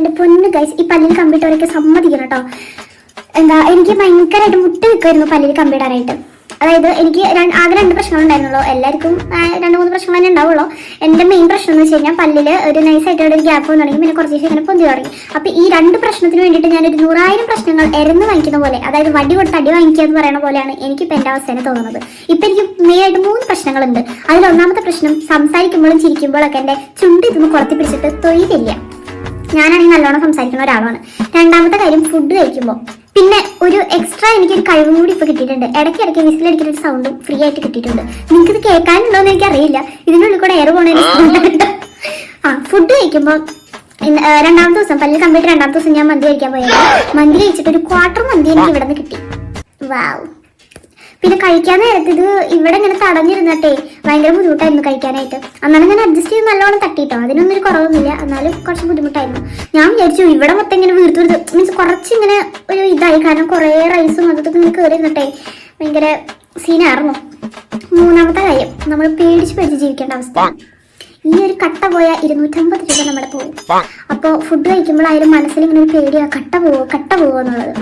എൻ്റെ പൊന്ന് ഗൈസ്, ഈ പല്ലിൽ കമ്പിട്ടവരൊക്കെ സമ്മതിക്കണം കേട്ടോ. എനിക്ക് ഭയങ്കരമായിട്ട് മുട്ട നിൽക്കുമായിരുന്നു പല്ലിൽ കമ്പിടാനായിട്ട്. അതായത് എനിക്ക് ആകെ 2 പ്രശ്നങ്ങളുണ്ടായിരുന്നുള്ളൂ. എല്ലാവർക്കും 2-3 പ്രശ്നങ്ങൾ തന്നെ ഉണ്ടാവുള്ളൂ. എൻ്റെ മെയിൻ പ്രശ്നം എന്ന് വെച്ച് കഴിഞ്ഞാൽ പല്ലിൽ ഒരു നൈസായിട്ടുള്ള ഒരു ഗ്യാപ്പ് വന്നിട്ടുണ്ടെങ്കിൽ പിന്നെ കുറച്ച് ദിവസം ഇങ്ങനെ പൊന്തി തുടങ്ങി. അപ്പോൾ ഈ 2 പ്രശ്നത്തിന് വേണ്ടിയിട്ട് ഞാനൊരു 100,000 പ്രശ്നങ്ങൾ എരന്ന് വാങ്ങിക്കുന്ന പോലെ, അതായത് വടി കൊടുത്ത് അടി വാങ്ങിക്കുക എന്ന് പറയുന്ന പോലെയാണ് എനിക്കിപ്പോൾ എൻ്റെ അവസ്ഥേനെ തോന്നുന്നത്. ഇപ്പം എനിക്ക് മെയിനായിട്ട് 3 പ്രശ്നങ്ങളുണ്ട്. അതിൽ ഒന്നാമത്തെ പ്രശ്നം, സംസാരിക്കുമ്പോഴും ചിരിക്കുമ്പോഴൊക്കെ എൻ്റെ ചുണ്ട് ഇതൊന്ന് കുറത്തി പിടിച്ചിട്ട് തൊഴിലില്ല. ഞാനാണെങ്കിൽ നല്ലോണം സംസാരിക്കുന്ന ഒരാളാണ്. രണ്ടാമത്തെ കാര്യം, ഫുഡ് കഴിക്കുമ്പോൾ. പിന്നെ ഒരു എക്സ്ട്രാ എനിക്കൊരു കഴിവും കൂടി ഇപ്പോൾ കിട്ടിയിട്ടുണ്ട്. ഇടയ്ക്കിടയ്ക്ക് വിസിലടിക്കുന്ന ഒരു സൗണ്ടും ഫ്രീ ആയിട്ട് കിട്ടിയിട്ടുണ്ട്. നിങ്ങൾക്കിത് കേൾക്കാനുണ്ടോ എന്ന് എനിക്കറിയില്ല. ഇതിനുള്ളിൽ കൂടെ എയർ പോകണ സൗണ്ട്. ഫുഡ് കഴിക്കുമ്പോൾ രണ്ടാമത്തെ ദിവസം പല്ലിൽ കമ്പിട്ട് 2ാമത്തെ ദിവസം ഞാൻ മന്തി കഴിക്കാൻ പോയത്. മന്തി കഴിച്ചിട്ട് ഒരു 1/4 മന്തി എനിക്ക് ഇവിടെ നിന്ന് കിട്ടി. വാവ്. പിന്നെ കഴിക്കാൻ നേരത്ത് ഇത് ഇവിടെ ഇങ്ങനെ തടഞ്ഞിരുന്നിട്ടേ ഭയങ്കര ബുദ്ധിമുട്ടായിരുന്നു കഴിക്കാനായിട്ട്. അന്നാണ് ഞാൻ അഡ്ജസ്റ്റ് ചെയ്ത് നല്ലോണം തട്ടിട്ടോ, അതിനൊന്നും ഒരു കുറവൊന്നുമില്ല. എന്നാലും കുറച്ച് ബുദ്ധിമുട്ടായിരുന്നു. ഞാൻ വിചാരിച്ചു ഇവിടെ മൊത്തം ഇങ്ങനെ വീർത്ത് മീൻസ് കുറച്ചിങ്ങനെ ഒരു ഇതായി, കാരണം കുറേ റൈസും അതൊക്കെ ഇങ്ങനെ കയറി ഇരുന്നിട്ടേ ഭയങ്കര സീനായിരുന്നു. 3ാമത്തെ കാര്യം, നമ്മൾ പേടിച്ച് ജീവിക്കേണ്ട അവസ്ഥ. ഈ ഒരു കട്ട പോയാൽ 250 രൂപ നമ്മുടെ പോകും. അപ്പോൾ ഫുഡ് കഴിക്കുമ്പോഴായാലും മനസ്സിൽ ഇങ്ങനെ ഒരു പേടിയാണ്, കട്ട പോവോ എന്നുള്ളത്.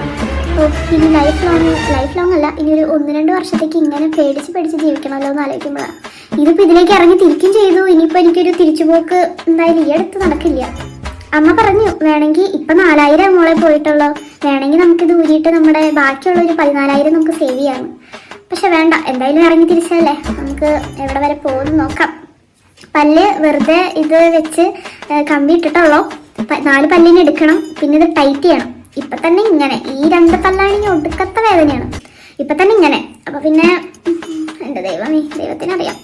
അപ്പോൾ ഇനി ലൈഫ് ലോങ് അല്ല, ഇനി ഒരു 1-2 വർഷത്തേക്ക് ഇങ്ങനെ പേടിച്ച് ജീവിക്കണമല്ലോ എന്ന് ആലോചിക്കുമ്പോഴാണ്. ഇതിപ്പോൾ ഇതിലേക്ക് ഇറങ്ങി തിരിക്കും ചെയ്തു. ഇനിയിപ്പോൾ എനിക്കൊരു തിരിച്ചുപോക്ക് എന്തായാലും ഈ അടുത്ത് നടക്കില്ല. അമ്മ പറഞ്ഞു, വേണമെങ്കിൽ ഇപ്പം 4,000 മോളെ പോയിട്ടുള്ളൂ, വേണമെങ്കിൽ നമുക്കിത് ഊരിയിട്ട് നമ്മുടെ ബാക്കിയുള്ള ഒരു 14,000 നമുക്ക് സേവ് ചെയ്യാം. പക്ഷെ വേണ്ട, എന്തായാലും ഇറങ്ങി തിരിച്ചല്ലേ, നമുക്ക് എവിടെ വരെ പോകുമെന്ന് നോക്കാം. പല്ല് വെറുതെ ഇത് വെച്ച് കമ്പി ഇട്ടിട്ടുള്ളൂ. 4 പല്ലിന് എടുക്കണം, പിന്നെ ഇത് ടൈറ്റ് ചെയ്യണം. ഇപ്പം തന്നെ ഇങ്ങനെ ഈ 2 പല്ലാണെങ്കിൽ ഒടുക്കത്തെ വേദനയാണ്. ഇപ്പം തന്നെ ഇങ്ങനെ. അപ്പം പിന്നെ എൻ്റെ ദൈവത്തിനറിയാം.